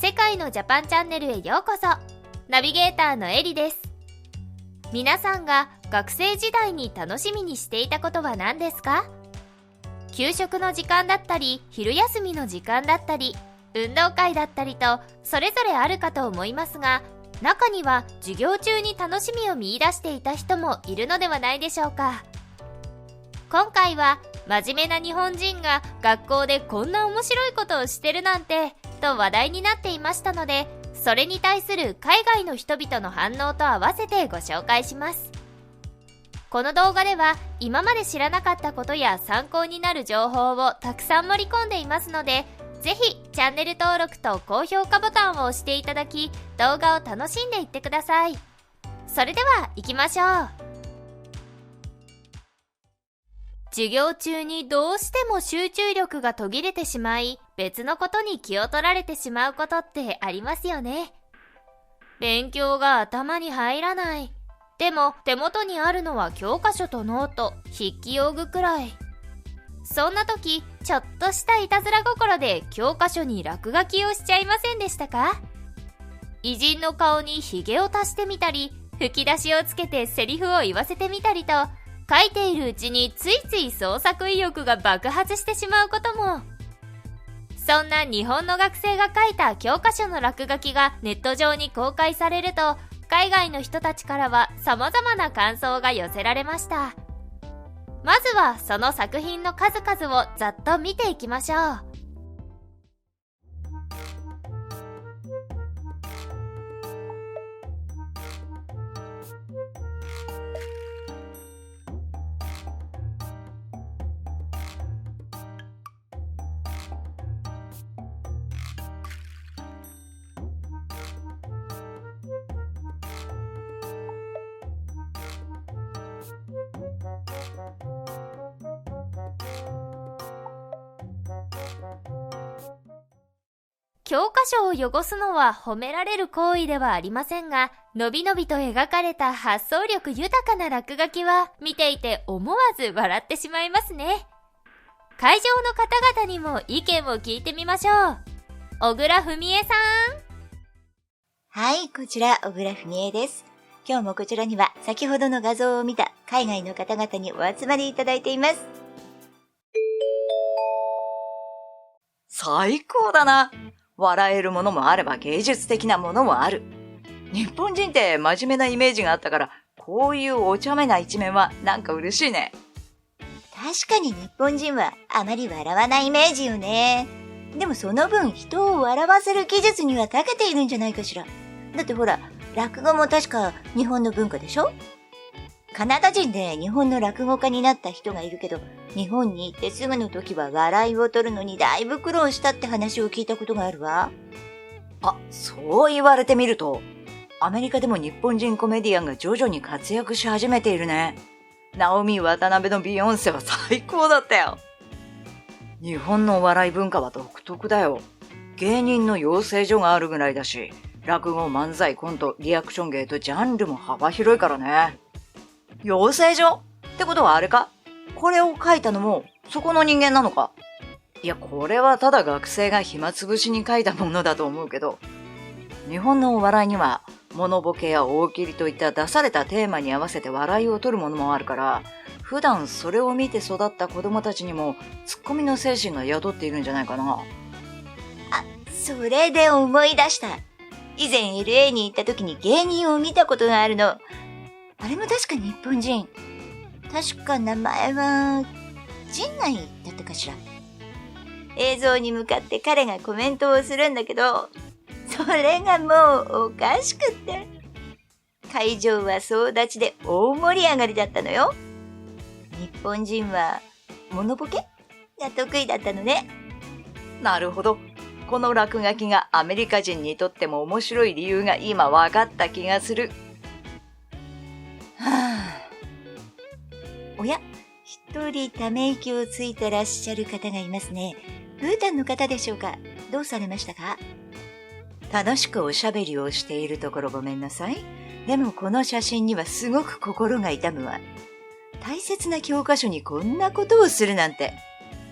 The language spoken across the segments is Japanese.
世界のジャパンチャンネルへようこそ。ナビゲーターのエリです。皆さんが学生時代に楽しみにしていたことは何ですか？給食の時間だったり、昼休みの時間だったり、運動会だったりと、それぞれあるかと思いますが、中には授業中に楽しみを見出していた人もいるのではないでしょうか。今回は真面目な日本人が学校でこんな面白いことをしてるなんてと話題になっていましたので、それに対する海外の人々の反応と合わせてご紹介します。この動画では今まで知らなかったことや参考になる情報をたくさん盛り込んでいますので、ぜひチャンネル登録と高評価ボタンを押していただき、動画を楽しんでいってください。それでは行きましょう。授業中にどうしても集中力が途切れてしまい、別のことに気を取られてしまうことってありますよね。勉強が頭に入らない。でも手元にあるのは教科書とノート、筆記用具くらい。そんな時、ちょっとしたいたずら心で教科書に落書きをしちゃいませんでしたか？偉人の顔にひげを足してみたり、吹き出しをつけてセリフを言わせてみたりと、書いているうちについつい創作意欲が爆発してしまうことも。そんな日本の学生が書いた教科書の落書きがネット上に公開されると、海外の人たちからは様々な感想が寄せられました。まずはその作品の数々をざっと見ていきましょう。教科書を汚すのは褒められる行為ではありませんが、のびのびと描かれた発想力豊かな落書きは見ていて思わず笑ってしまいますね。会場の方々にも意見を聞いてみましょう。小倉文江さん。はい、こちら小倉文江です。今日もこちらには先ほどの画像を見た海外の方々にお集まりいただいています。最高だな。笑えるものもあれば芸術的なものもある。日本人って真面目なイメージがあったから、こういうお茶目な一面はなんか嬉しいね。確かに日本人はあまり笑わないイメージよね。でもその分人を笑わせる技術には長けているんじゃないかしら。だってほら、落語も確か日本の文化でしょ？カナダ人で日本の落語家になった人がいるけど、日本に行ってすぐの時は笑いを取るのにだいぶ苦労したって話を聞いたことがあるわ。あ、そう言われてみると、アメリカでも日本人コメディアンが徐々に活躍し始めているね。ナオミ・渡辺のビヨンセは最高だったよ。日本のお笑い文化は独特だよ。芸人の養成所があるぐらいだし、落語、漫才、コント、リアクション芸とジャンルも幅広いからね。養成所ってことはあれか？これを書いたのもそこの人間なのか？いや、これはただ学生が暇つぶしに書いたものだと思うけど、日本のお笑いには物ボケや大喜利といった出されたテーマに合わせて笑いを取るものもあるから、普段それを見て育った子供たちにもツッコミの精神が宿っているんじゃないかな。あ、それで思い出した。以前 LA に行った時に芸人を見たことがあるの。あれも確か日本人。確か名前は、陣内だったかしら。映像に向かって彼がコメントをするんだけど、それがもうおかしくって。会場は総立ちで大盛り上がりだったのよ。日本人は、モノボケが得意だったのね。なるほど。この落書きがアメリカ人にとっても面白い理由が今分かった気がする。おや、一人ため息をついてらっしゃる方がいますね。ブータンの方でしょうか？どうされましたか？楽しくおしゃべりをしているところごめんなさい。でもこの写真にはすごく心が痛むわ。大切な教科書にこんなことをするなんて。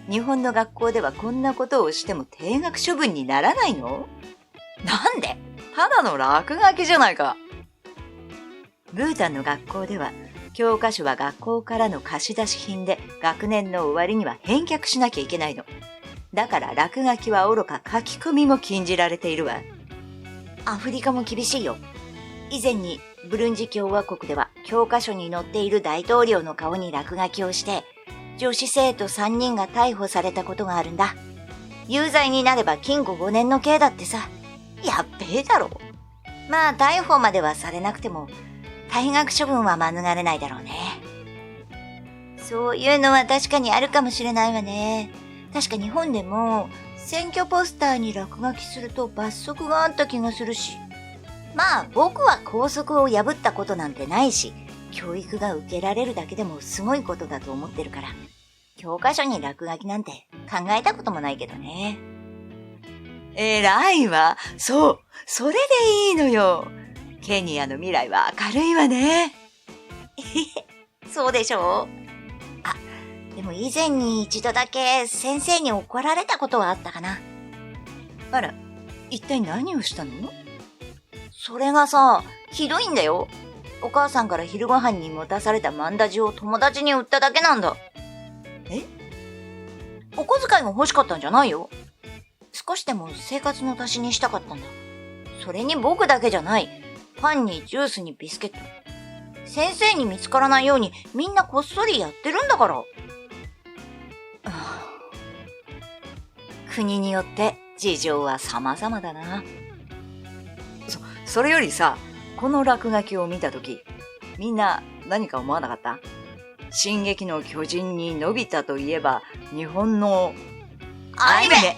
日本の学校ではこんなことをしても停学処分にならないの？なんで？ただの落書きじゃないか。ブータンの学校では、教科書は学校からの貸し出し品で学年の終わりには返却しなきゃいけないの。だから落書きはおろか書き込みも禁じられているわ。アフリカも厳しいよ。以前にブルンジ共和国では教科書に載っている大統領の顔に落書きをして、女子生徒3人が逮捕されたことがあるんだ。有罪になれば禁錮5年の刑だってさ。やっべえだろ。まあ逮捕まではされなくても、退学処分は免れないだろうね。そういうのは確かにあるかもしれないわね。確か日本でも選挙ポスターに落書きすると罰則があった気がするし。まあ僕は校則を破ったことなんてないし、教育が受けられるだけでもすごいことだと思ってるから、教科書に落書きなんて考えたこともないけどね。偉いわ。そう、それでいいのよ。ケニアの未来は明るいわね。そうでしょう。あ、でも以前に一度だけ先生に怒られたことはあったかな。あら、一体何をしたの？それがさ、ひどいんだよ。お母さんから昼ご飯に持たされたマンダジを友達に売っただけなんだ。え？お小遣いが欲しかったんじゃないよ。少しでも生活の足しにしたかったんだ。それに僕だけじゃない。パンにジュースにビスケット。先生に見つからないようにみんなこっそりやってるんだから。国によって事情は様々だな。それよりさ、この落書きを見たとき、みんな何か思わなかった？進撃の巨人にのび太といえば日本のアニメ。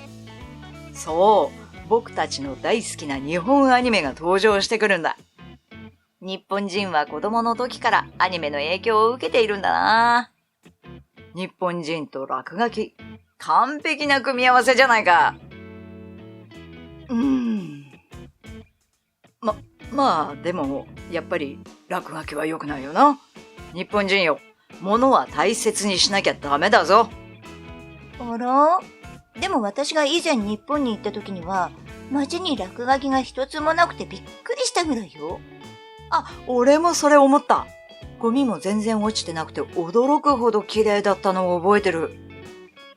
そう、僕たちの大好きな日本アニメが登場してくるんだ。日本人は子供の時からアニメの影響を受けているんだな。日本人と落書き、完璧な組み合わせじゃないか。まあ、でも、やっぱり落書きは良くないよな。日本人よ、物は大切にしなきゃダメだぞ。あら？でも私が以前日本に行った時には、街に落書きが一つもなくてびっくりしたぐらいよ。あ、俺もそれ思った。ゴミも全然落ちてなくて驚くほど綺麗だったのを覚えてる。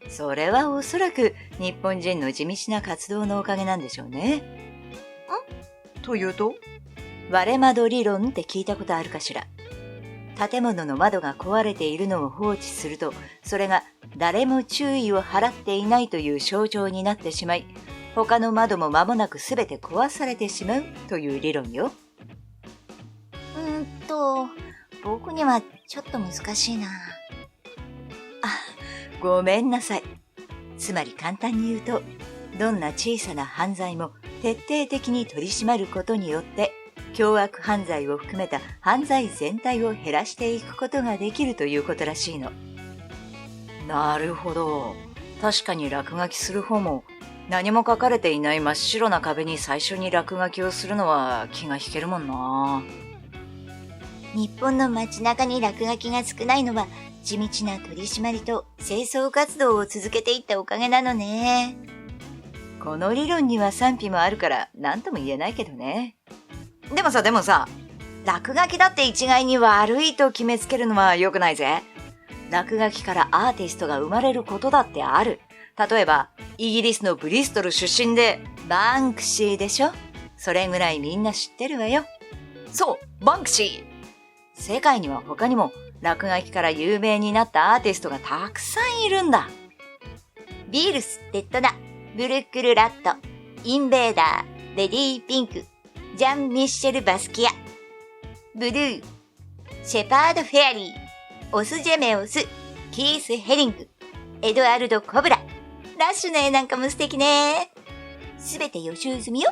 それはおそらく日本人の地道な活動のおかげなんでしょうね。というと？割れ窓理論って聞いたことあるかしら。建物の窓が壊れているのを放置すると、それが誰も注意を払っていないという象徴になってしまい、他の窓も間もなくすべて壊されてしまうという理論よ。僕にはちょっと難しいな。ごめんなさい。つまり簡単に言うと、どんな小さな犯罪も徹底的に取り締まることによって、凶悪犯罪を含めた犯罪全体を減らしていくことができるということらしいの。なるほど。確かに落書きする方も、何も書かれていない真っ白な壁に最初に落書きをするのは気が引けるもんな。日本の街中に落書きが少ないのは、地道な取り締まりと清掃活動を続けていったおかげなのね。この理論には賛否もあるから何とも言えないけどね。でもさ、落書きだって一概に悪いと決めつけるのは良くないぜ。落書きからアーティストが生まれることだってある。例えば、イギリスのブリストル出身で、バンクシーでしょ？それぐらいみんな知ってるわよ。そう、バンクシー。世界には他にも落書きから有名になったアーティストがたくさんいるんだ。ビールス・デッドナ、ブルックル・ラット、インベーダー、レディー・ピンク、ジャン・ミッシェル・バスキア、ブルー、シェパード・フェアリー、オス・ジェメオス、キース・ヘリング、エドワルド・コブラ、ラッシュの絵なんかも素敵ね。すべて予習済みよ。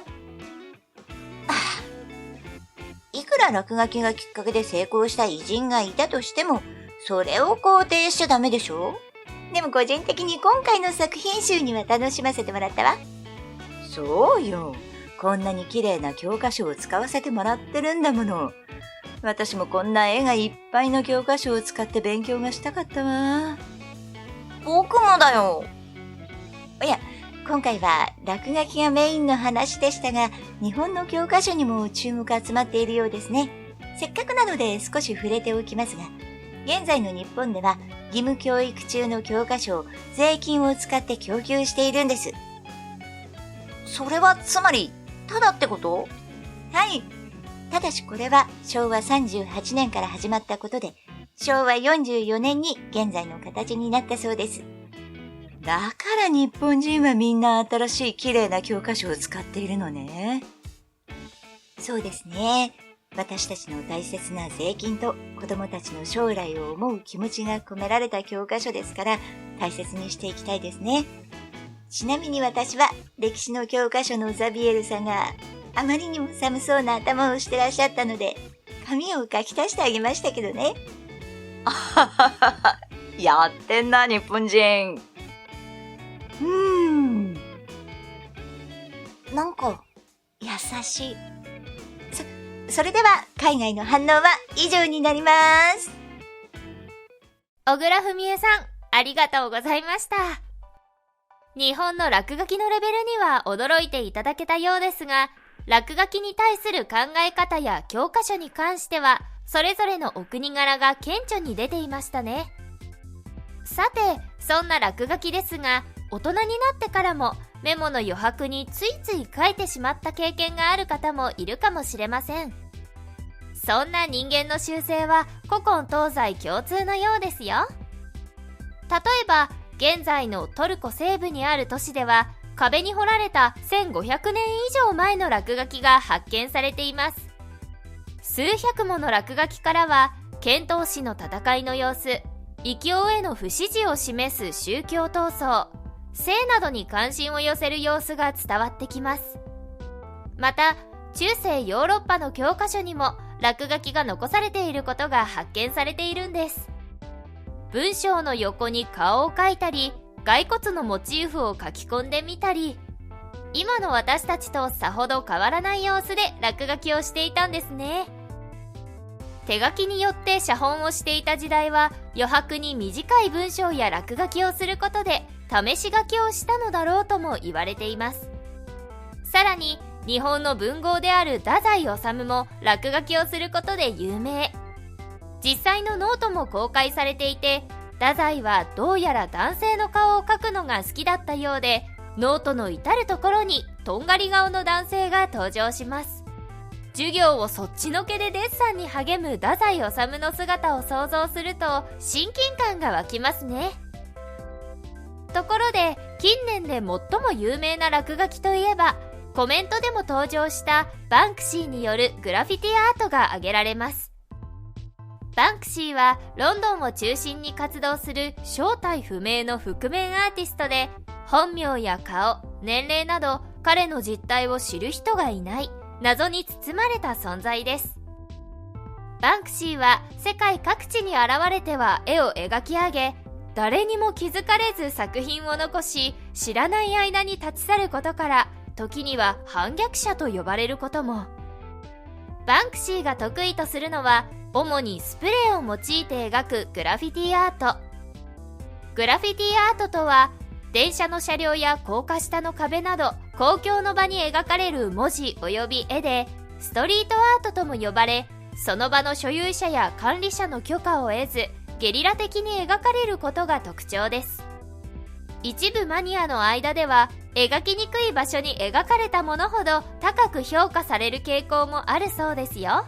いくら落書きがきっかけで成功した偉人がいたとしても、それを肯定しちゃダメでしょ。でも個人的に今回の作品集には楽しませてもらったわ。そうよ。こんなに綺麗な教科書を使わせてもらってるんだもの。私もこんな絵がいっぱいの教科書を使って勉強がしたかったわ。僕もだよ。いや、今回は落書きがメインの話でしたが、日本の教科書にも注目集まっているようですね。せっかくなので少し触れておきますが、現在の日本では義務教育中の教科書を税金を使って供給しているんです。それはつまり、ただってこと？はい。ただしこれは昭和38年から始まったことで、昭和44年に現在の形になったそうです。だから日本人はみんな新しい綺麗な教科書を使っているのね。そうですね。私たちの大切な税金と子供たちの将来を思う気持ちが込められた教科書ですから、大切にしていきたいですね。ちなみに私は歴史の教科書のザビエルさんがあまりにも寒そうな頭をしてらっしゃったので、紙を書き足してあげましたけどね。やってんな、日本人。なんか優しい。それでは海外の反応は以上になります。小倉文江さん、ありがとうございました。日本の落書きのレベルには驚いていただけたようですが、落書きに対する考え方や教科書に関しては、それぞれのお国柄が顕著に出ていましたね。さて、そんな落書きですが、大人になってからもメモの余白についつい書いてしまった経験がある方もいるかもしれません。そんな人間の習性は古今東西共通のようですよ。例えば、現在のトルコ西部にある都市では、壁に彫られた1500年以上前の落書きが発見されています。数百もの落書きからは、遣唐使の戦いの様子、異教への不支持を示す宗教闘争、性などに関心を寄せる様子が伝わってきます。また、中世ヨーロッパの教科書にも落書きが残されていることが発見されているんです。文章の横に顔を描いたり、骸骨のモチーフを書き込んでみたり、今の私たちとさほど変わらない様子で落書きをしていたんですね。手書きによって写本をしていた時代は、余白に短い文章や落書きをすることで試し書きをしたのだろうとも言われています。さらに、日本の文豪である太宰治も落書きをすることで有名。実際のノートも公開されていて、太宰はどうやら男性の顔を描くのが好きだったようで、ノートの至るところにとんがり顔の男性が登場します。授業をそっちのけでデッサンに励む太宰治の姿を想像すると親近感が湧きますね。ところで、近年で最も有名な落書きといえば、コメントでも登場したバンクシーによるグラフィティアートが挙げられます。バンクシーはロンドンを中心に活動する正体不明の覆面アーティストで、本名や顔、年齢など彼の実態を知る人がいない謎に包まれた存在です。バンクシーは世界各地に現れては絵を描き上げ、誰にも気づかれず作品を残し、知らない間に立ち去ることから、時には反逆者と呼ばれることも。バンクシーが得意とするのは、主にスプレーを用いて描くグラフィティアート。グラフィティアートとは、電車の車両や高架下の壁など公共の場に描かれる文字及び絵で、ストリートアートとも呼ばれ、その場の所有者や管理者の許可を得ず、ゲリラ的に描かれることが特徴です。一部マニアの間では、描きにくい場所に描かれたものほど高く評価される傾向もあるそうですよ。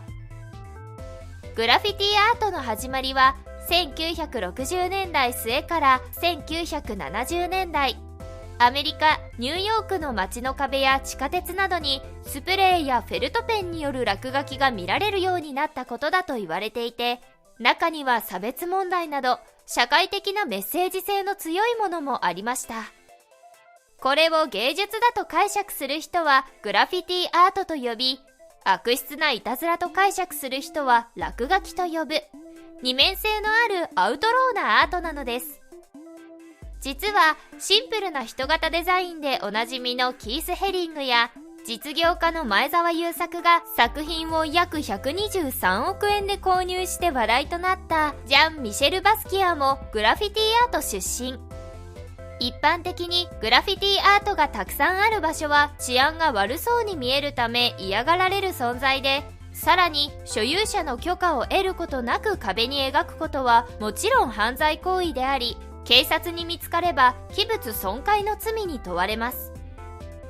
グラフィティアートの始まりは1960年代末から1970年代、アメリカ・ニューヨークの街の壁や地下鉄などにスプレーやフェルトペンによる落書きが見られるようになったことだと言われていて、中には差別問題など社会的なメッセージ性の強いものもありました。これを芸術だと解釈する人はグラフィティアートと呼び、悪質ないたずらと解釈する人は落書きと呼ぶ、二面性のあるアウトローなアートなのです。実はシンプルな人型デザインでおなじみのキース・ヘリングや実業家の前澤友作が作品を約123億円で購入して話題となったジャン・ミシェル・バスキアもグラフィティアート出身。一般的にグラフィティアートがたくさんある場所は治安が悪そうに見えるため嫌がられる存在で、さらに所有者の許可を得ることなく壁に描くことはもちろん犯罪行為であり、警察に見つかれば器物損壊の罪に問われます。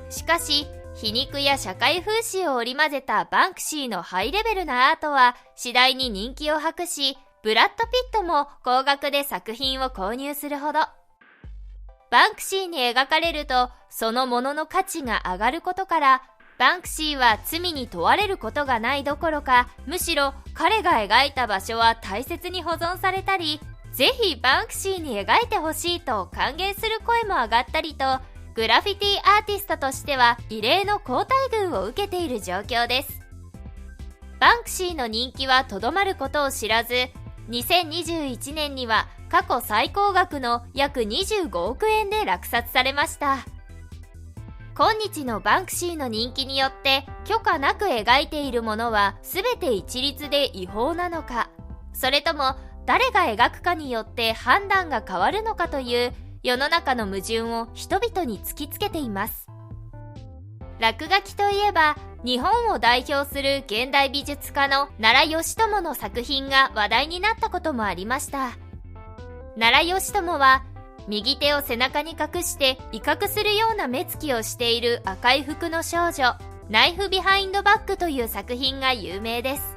しかし皮肉や社会風刺を織り交ぜたバンクシーのハイレベルなアートは次第に人気を博し、ブラッド・ピットも高額で作品を購入するほど。バンクシーに描かれるとそのものの価値が上がることから、バンクシーは罪に問われることがないどころか、むしろ彼が描いた場所は大切に保存されたり、ぜひバンクシーに描いてほしいと歓迎する声も上がったりと、グラフィティアーティストとしては異例の好待遇を受けている状況です。バンクシーの人気はとどまることを知らず、2021年には過去最高額の約25億円で落札されました。今日のバンクシーの人気によって許可なく描いているものは全て一律で違法なのか、それとも誰が描くかによって判断が変わるのかという世の中の矛盾を人々に突きつけています。落書きといえば、日本を代表する現代美術家の奈良美智の作品が話題になったこともありました。奈良美智は右手を背中に隠して威嚇するような目つきをしている赤い服の少女、ナイフビハインドバックという作品が有名です。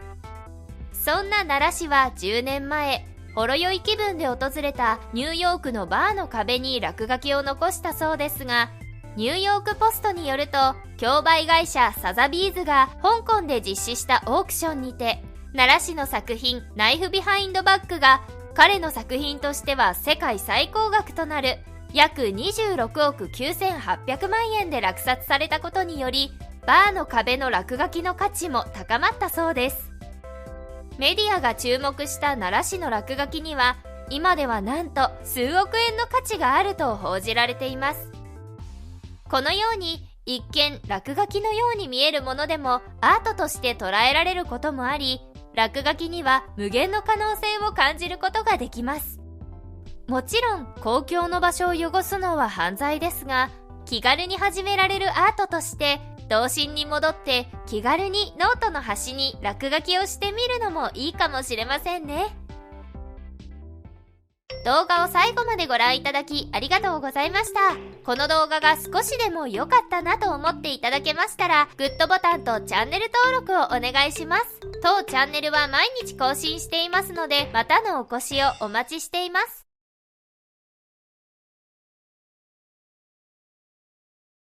そんな奈良市は10年前、ほろ酔い気分で訪れたニューヨークのバーの壁に落書きを残したそうですが、ニューヨークポストによると、競売会社サザビーズが香港で実施したオークションにて、奈良市の作品ナイフビハインドバックが彼の作品としては世界最高額となる約26億9800万円で落札されたことにより、バーの壁の落書きの価値も高まったそうです。メディアが注目した奈良市の落書きには、今ではなんと数億円の価値があると報じられています。このように一見落書きのように見えるものでもアートとして捉えられることもあり、落書きには無限の可能性を感じることができます。もちろん公共の場所を汚すのは犯罪ですが、気軽に始められるアートとして童心に戻って気軽にノートの端に落書きをしてみるのもいいかもしれませんね。動画を最後までご覧いただきありがとうございました。この動画が少しでも良かったなと思っていただけましたら、グッドボタンとチャンネル登録をお願いします。当チャンネルは毎日更新していますので、またのお越しをお待ちしています。